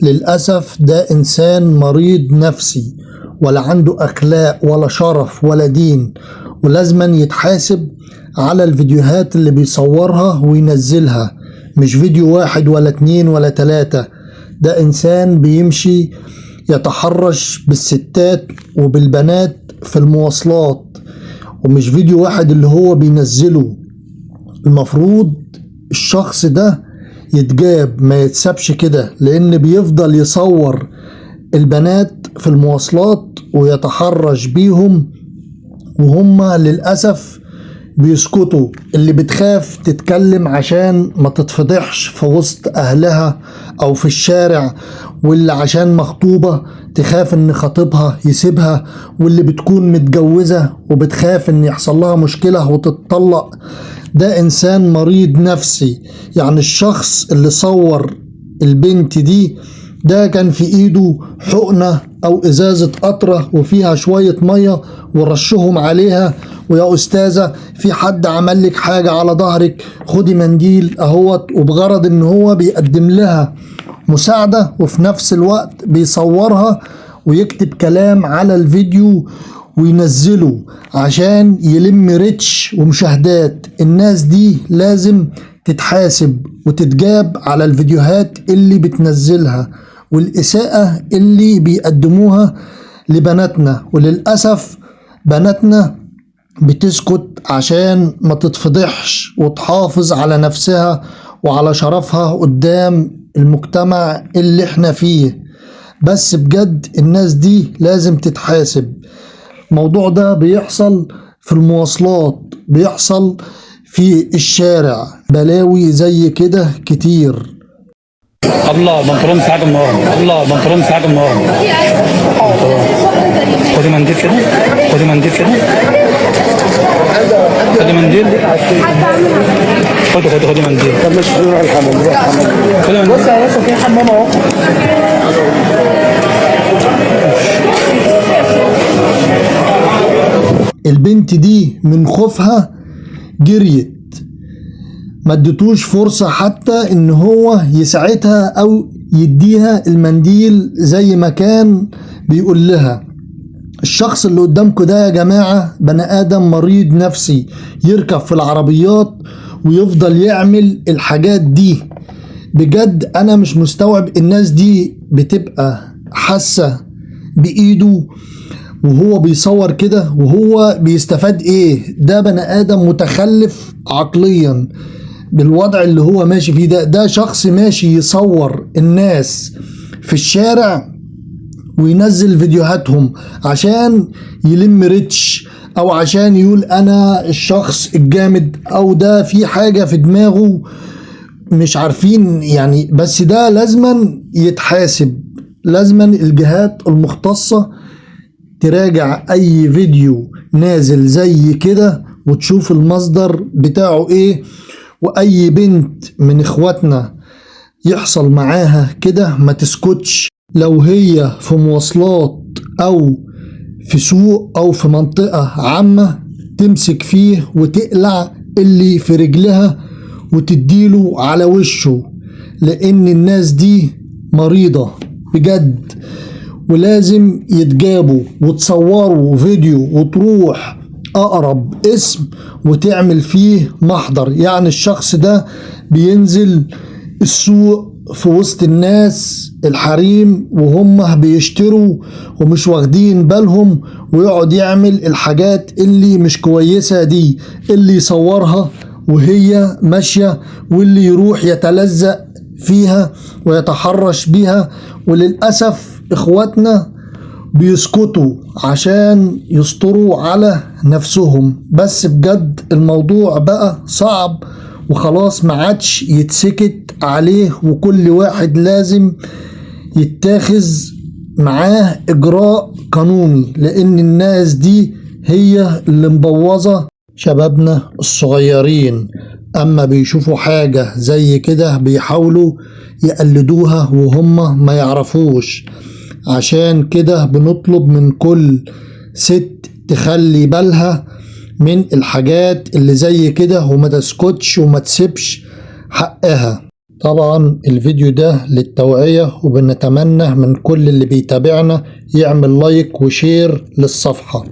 للأسف ده إنسان مريض نفسي، ولا عنده أخلاق ولا شرف ولا دين، ولازما يتحاسب على الفيديوهات اللي بيصورها وينزلها. مش فيديو واحد ولا اتنين ولا تلاتة، ده إنسان بيمشي يتحرش بالستات وبالبنات في المواصلات، ومش فيديو واحد اللي هو بينزله. المفروض الشخص ده يتجاب، ما يتسابش كده، لأن بيفضل يصور البنات في المواصلات ويتحرش بيهم وهم للأسف بيسكتوا. اللي بتخاف تتكلم عشان ما تتفضحش في وسط أهلها أو في الشارع، واللي عشان مخطوبة تخاف ان خطيبها يسيبها، واللي بتكون متجوزة وبتخاف ان يحصل لها مشكلة وتتطلق، ده إنسان مريض نفسي. يعني الشخص اللي صور البنت دي ده كان في ايده حقنة او ازازة قطرة وفيها شوية مية ورشهم عليها، ويا استاذة في حد عمل لك حاجة على ظهرك، خدي منديل اهوت، وبغرض ان هو بيقدم لها مساعدة وفي نفس الوقت بيصورها ويكتب كلام على الفيديو وينزله عشان يلم ريتش ومشاهدات. الناس دي لازم تتحاسب وتتجاب على الفيديوهات اللي بتنزلها والإساءة اللي بيقدموها لبناتنا. وللأسف بناتنا بتسكت عشان ما تتفضحش وتحافظ على نفسها وعلى شرفها قدام المجتمع اللي احنا فيه. بس بجد الناس دي لازم تتحاسب. الموضوع ده بيحصل في المواصلات، بيحصل في الشارع، بلاوي زي كده كتير. الله بنطلون ساعة النهارده، الله بنطلون ساعة النهارده. خدي منديل كده، خدي منديل كده، خدي منديل، خدي منديل. طب مش نروح الحمام، نروح الحمام. خدي منديل. بص يا باشا في حمام اهو. البنت دي من خوفها جريت، ما اديتوش فرصة حتى ان هو يساعدها او يديها المنديل زي ما كان بيقول لها. الشخص اللي قدامكم ده يا جماعة بني ادم مريض نفسي، يركب في العربيات ويفضل يعمل الحاجات دي. بجد انا مش مستوعب الناس دي بتبقى حاسة بايده وهو بيصور كده، وهو بيستفاد ايه؟ ده بني ادم متخلف عقليا بالوضع اللي هو ماشي فيه. ده شخص ماشي يصور الناس في الشارع وينزل فيديوهاتهم عشان يلم ريتش، او عشان يقول انا الشخص الجامد، او ده في حاجة في دماغه مش عارفين يعني. بس ده لازما يتحاسب، لازما الجهات المختصة تراجع اي فيديو نازل زي كده وتشوف المصدر بتاعه ايه. واي بنت من اخواتنا يحصل معاها كده ما تسكتش، لو هي في مواصلات او في سوق او في منطقة عامة تمسك فيه وتقلع اللي في رجلها وتديله على وشه، لان الناس دي مريضة بجد. ولازم يتجابوا وتصوروا فيديو وتروح اقرب اسم وتعمل فيه محضر. يعني الشخص ده بينزل السوق في وسط الناس الحريم وهم بيشتروا ومش واخدين بالهم، ويقعد يعمل الحاجات اللي مش كويسة دي، اللي يصورها وهي ماشية، واللي يروح يتلزق فيها ويتحرش بيها. وللأسف اخواتنا بيسكتوا عشان يستروا على نفسهم. بس بجد الموضوع بقى صعب وخلاص ما عادش يتسكت عليه، وكل واحد لازم يتاخذ معاه اجراء قانوني، لان الناس دي هي اللي مبوظة شبابنا الصغيرين. اما بيشوفوا حاجة زي كده بيحاولوا يقلدوها وهم ما يعرفوش. عشان كده بنطلب من كل ست تخلي بالها من الحاجات اللي زي كده وما تسكتش وما تسيبش حقها. طبعا الفيديو ده للتوعية، وبنتمنى من كل اللي بيتابعنا يعمل لايك وشير للصفحة.